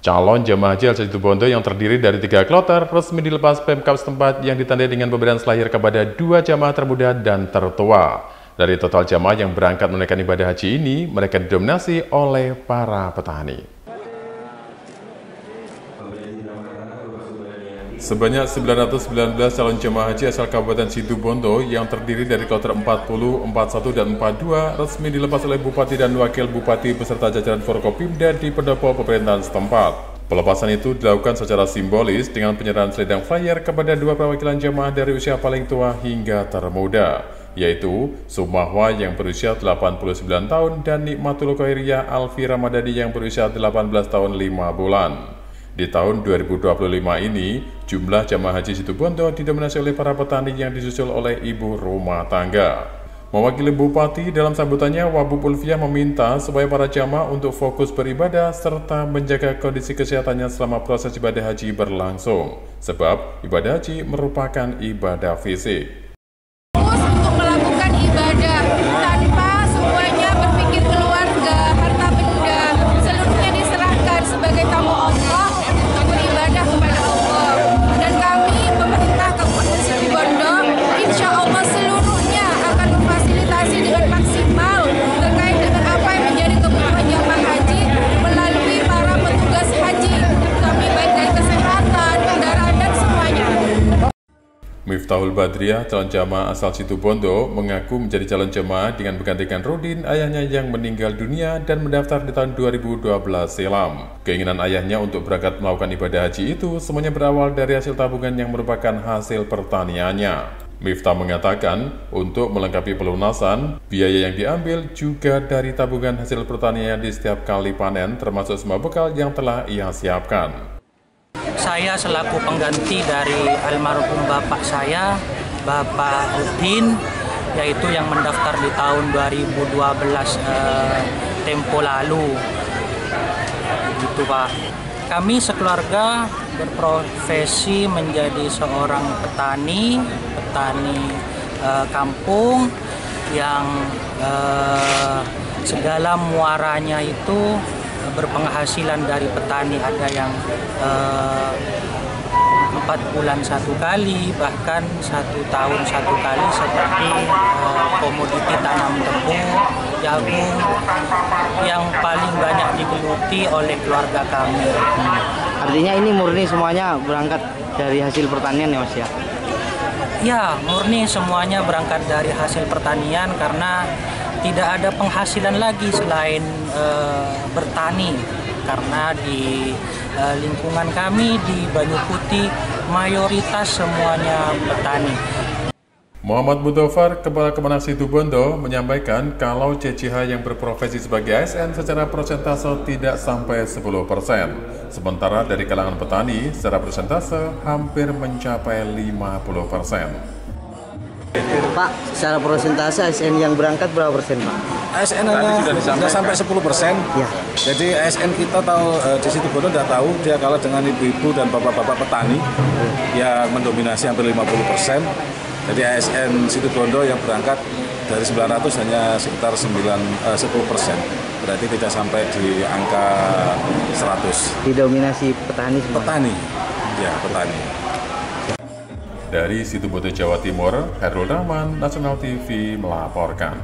Calon jemaah haji asal Situbondo yang terdiri dari 3 kloter resmi dilepas Pemkab setempat yang ditandai dengan pemberian selahir kepada 2 jamaah termuda dan tertua. Dari total jamaah yang berangkat menunaikan ibadah haji ini, mereka didominasi oleh para petani. Sebanyak 919 calon jemaah haji asal Kabupaten Situbondo yang terdiri dari kloter 40, 41, dan 42 resmi dilepas oleh Bupati dan Wakil Bupati beserta jajaran Forkopimda di pendopo pemerintahan setempat. Pelepasan itu dilakukan secara simbolis dengan penyerahan selendang flyer kepada 2 perwakilan jemaah dari usia paling tua hingga termuda, yaitu Sumahwa yang berusia 89 tahun dan Nikmatul Khairiyah Alfi Ramadhani yang berusia 18 tahun 5 bulan. Di tahun 2025 ini, jumlah jamaah haji Situbondo didominasi oleh para petani yang disusul oleh ibu rumah tangga. Mewakili Bupati dalam sambutannya, Wabub Ulfiah meminta supaya para jamaah untuk fokus beribadah serta menjaga kondisi kesehatannya selama proses ibadah haji berlangsung, sebab ibadah haji merupakan ibadah fisik. Untuk melakukan ibadah tanpa semuanya berpikir keluarga, harta benda, seluruhnya diserahkan sebagai tamu Allah untuk beribadah kepada Allah. Dan kami pemerintah Kabupaten Situbondo, insya Allah seluruhnya akan memfasilitasi dengan maksimal terkait dengan apa yang menjadi kebutuhan jamaah haji melalui para petugas haji. Kami baik dari kesehatan, kendaraan, dan semuanya. Miftahul Badriah, calon jamaah asal Situbondo, mengaku menjadi calon jemaah dengan menggantikan Rudin, ayahnya yang meninggal dunia dan mendaftar di tahun 2012 silam. Keinginan ayahnya untuk berangkat melakukan ibadah haji itu semuanya berawal dari hasil tabungan yang merupakan hasil pertaniannya. Miftah mengatakan, untuk melengkapi pelunasan, biaya yang diambil juga dari tabungan hasil pertanian di setiap kali panen, termasuk semua bekal yang telah ia siapkan. Saya selaku pengganti dari almarhum bapak saya, Bapak Udin, yaitu yang mendaftar di tahun 2012 tempo lalu. Gitu Pak. Kami sekeluarga berprofesi menjadi seorang petani kampung yang segala muaranya itu berpenghasilan dari petani, ada yang 4 bulan 1 kali, bahkan 1 tahun 1 kali, seperti komoditi tanam tebu, jagung, yang paling banyak digeluti oleh keluarga kami. Artinya ini murni semuanya berangkat dari hasil pertanian ya Mas ya? Ya, murni semuanya berangkat dari hasil pertanian karena tidak ada penghasilan lagi selain bertani, karena di lingkungan kami di Banyu Putih mayoritas semuanya petani. Muhammad Mudofar, Kepala Kemenak Situbondo, menyampaikan kalau CCH yang berprofesi sebagai ASN secara persentase tidak sampai 10%. Sementara dari kalangan petani, secara persentase hampir mencapai 50%. Pak, secara persentase ASN yang berangkat berapa persen Pak? ASN hanya sudah sampai 10%. Ya. Jadi ASN kita tahu di Situbondo sudah tahu dia kalah dengan ibu-ibu dan bapak-bapak petani yang mendominasi hampir 50%. Jadi ASN Situbondo yang berangkat dari 900 hanya sekitar 10%. Berarti tidak sampai di angka 100. Didominasi petani semua? Petani, ya petani. Dari Situbondo, Jawa Timur, Hairul Rahman, Nasional TV melaporkan.